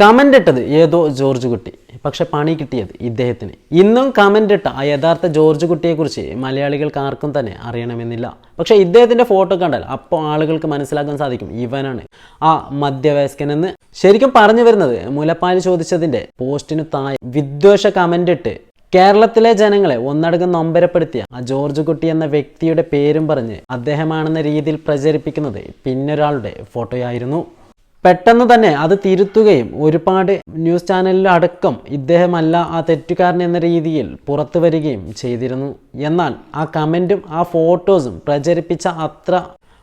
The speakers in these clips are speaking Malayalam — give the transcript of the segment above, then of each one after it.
കമൻ്റ് ഇട്ടത് ഏതോ ജോർജ് കുട്ടി, പക്ഷെ പണി കിട്ടിയത് ഇദ്ദേഹത്തിന്. ഇന്നും കമൻ്റ് ഇട്ട ആ യഥാർത്ഥ ജോർജ് കുട്ടിയെക്കുറിച്ച് മലയാളികൾക്ക് ആർക്കും തന്നെ അറിയണമെന്നില്ല. പക്ഷേ ഇദ്ദേഹത്തിൻ്റെ ഫോട്ടോ കണ്ടാൽ അപ്പോൾ ആളുകൾക്ക് മനസ്സിലാക്കാൻ സാധിക്കും ഇവനാണ് ആ മധ്യവയസ്കനെന്ന്. ശരിക്കും പറഞ്ഞു വരുന്നത്, മുലപ്പാല് ചോദിച്ചതിൻ്റെ പോസ്റ്റിനു താഴെ വിദ്വേഷ കമൻ്റ് ഇട്ട് കേരളത്തിലെ ജനങ്ങളെ ഒന്നടങ്കം നൊമ്പരപ്പെടുത്തിയ ആ ജോർജ് കുട്ടി എന്ന വ്യക്തിയുടെ പേരും പറഞ്ഞ് അദ്ദേഹമാണെന്ന രീതിയിൽ പ്രചരിപ്പിക്കുന്നത് പിന്നൊരാളുടെ ഫോട്ടോയായിരുന്നു. പെട്ടെന്ന് തന്നെ അത് തിരുത്തുകയും ഒരുപാട് ന്യൂസ് ചാനലിലടക്കം ഇദ്ദേഹമല്ല ആ തെറ്റുകാരൻ എന്ന രീതിയിൽ പുറത്തു വരികയും ചെയ്തിരുന്നു. എന്നാൽ ആ കമൻറ്റും ആ ഫോട്ടോസും പ്രചരിപ്പിച്ച അത്ര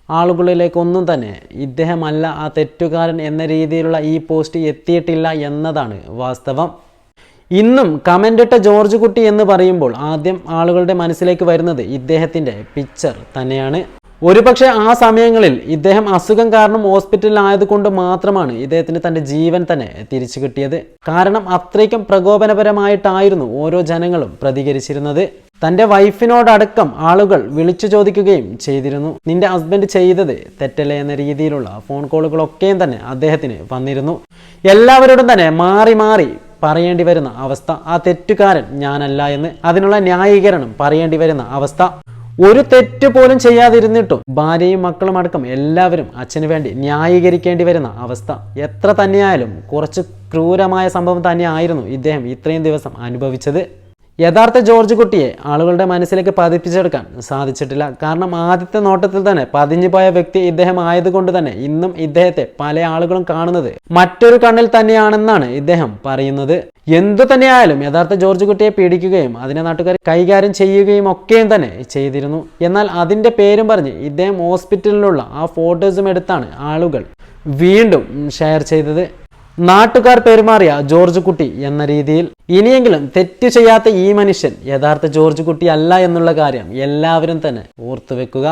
ആളുകളിലേക്കൊന്നും തന്നെ ഇദ്ദേഹമല്ല ആ തെറ്റുകാരൻ എന്ന രീതിയിലുള്ള ഈ പോസ്റ്റ് എത്തിയിട്ടില്ല എന്നതാണ് വാസ്തവം. ഇന്നും കമൻ്റ് ഇട്ട ജോർജ് കുട്ടി എന്ന് പറയുമ്പോൾ ആദ്യം ആളുകളുടെ മനസ്സിലേക്ക് വരുന്നത് ഇദ്ദേഹത്തിൻ്റെ പിക്ചർ തന്നെയാണ്. ഒരുപക്ഷെ ആ സമയങ്ങളിൽ ഇദ്ദേഹം അസുഖം കാരണം ഹോസ്പിറ്റലിലായതുകൊണ്ട് മാത്രമാണ് ഇദ്ദേഹത്തിന് തൻ്റെ ജീവൻ തന്നെ തിരിച്ചു കിട്ടിയത്. കാരണം അത്രയ്ക്കും പ്രകോപനപരമായിട്ടായിരുന്നു ഓരോ ജനങ്ങളും പ്രതികരിച്ചിരുന്നത്. തൻ്റെ വൈഫിനോടടക്കം ആളുകൾ വിളിച്ചു ചോദിക്കുകയും ചെയ്തിരുന്നു, നിന്റെ ഹസ്ബൻഡ് ചെയ്തത് തെറ്റല്ലേ എന്ന രീതിയിലുള്ള ഫോൺ കോളുകളൊക്കെയും തന്നെ അദ്ദേഹത്തിന് വന്നിരുന്നു. എല്ലാവരോടും തന്നെ മാറി മാറി പറയേണ്ടി വരുന്ന അവസ്ഥ, ആ തെറ്റുകാരൻ ഞാനല്ല എന്ന്, അതിനുള്ള ന്യായീകരണം പറയേണ്ടി വരുന്ന അവസ്ഥ. ഒരു തെറ്റ് പോലും ചെയ്യാതിരുന്നിട്ടും ഭാര്യയും മക്കളും അടക്കം എല്ലാവരും അച്ഛന് വേണ്ടി ന്യായീകരിക്കേണ്ടി വരുന്ന അവസ്ഥ. എത്ര തന്നെയായാലും കുറച്ച് ക്രൂരമായ സംഭവം തന്നെയായിരുന്നു ഇദ്ദേഹം ഇത്രയും ദിവസം അനുഭവിച്ചത്. യഥാർത്ഥ ജോർജ് കുട്ടിയെ ആളുകളുടെ മനസ്സിലേക്ക് പതിപ്പിച്ചെടുക്കാൻ സാധിച്ചിട്ടില്ല. കാരണം ആദ്യത്തെ നോട്ടത്തിൽ തന്നെ പതിഞ്ഞു പോയ വ്യക്തി ഇദ്ദേഹം ആയതുകൊണ്ട് തന്നെ ഇന്നും ഇദ്ദേഹത്തെ പല ആളുകളും കാണുന്നത് മറ്റൊരു കണ്ണിൽ തന്നെയാണെന്നാണ് ഇദ്ദേഹം പറയുന്നത്. എന്തു തന്നെയായാലും യഥാർത്ഥ ജോർജ് കുട്ടിയെ പീഡിക്കുകയും അതിനെ നാട്ടുകാർ കൈകാര്യം ചെയ്യുകയും ഒക്കെയും തന്നെ ചെയ്തിരുന്നു. എന്നാൽ അതിൻ്റെ പേരും പറഞ്ഞ് ഇദ്ദേഹം ഹോസ്പിറ്റലിലുള്ള ആ ഫോട്ടോസും എടുത്താണ് ആളുകൾ വീണ്ടും ഷെയർ ചെയ്തത്. നാട്ടുകാർ പെരുമാറിയ ജോർജ് കുട്ടി എന്ന രീതിയിൽ. ഇനിയെങ്കിലും തെറ്റ് ചെയ്യാത്ത ഈ മനുഷ്യൻ യഥാർത്ഥ ജോർജ് കുട്ടി അല്ല എന്നുള്ള കാര്യം എല്ലാവരും തന്നെ ഓർത്തുവെക്കുക.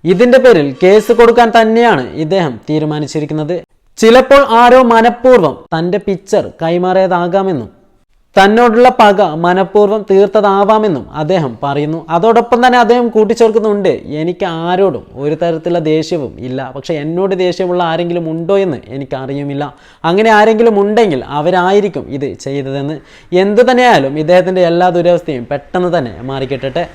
ഇതിന്റെ പേരിൽ കേസ് കൊടുക്കാൻ തന്നെയാണ് ഇദ്ദേഹം തീരുമാനിച്ചിരിക്കുന്നത്. ചിലപ്പോൾ ആരോ മനഃപൂർവ്വം തൻ്റെ പിക്ചർ കൈമാറിയതാകാമെന്നും തന്നോടുള്ള പക മനഃപൂർവ്വം തീർത്തതാവാമെന്നും അദ്ദേഹം പറയുന്നു. അതോടൊപ്പം തന്നെ അദ്ദേഹം കൂട്ടിച്ചേർക്കുന്നുണ്ട്, എനിക്ക് ആരോടും ഒരു തരത്തിലുള്ള ദേഷ്യവും ഇല്ല, പക്ഷെ എന്നോട് ദേഷ്യമുള്ള ആരെങ്കിലും ഉണ്ടോ എന്ന് എനിക്കറിയുമില്ല. അങ്ങനെ ആരെങ്കിലും ഉണ്ടെങ്കിൽ അവരായിരിക്കും ഇത് ചെയ്തതെന്ന്. എന്തു തന്നെയായാലും ഇദ്ദേഹത്തിൻ്റെ എല്ലാ ദുരവസ്ഥയും പെട്ടെന്ന് തന്നെ മാറിക്കിട്ടട്ടെ.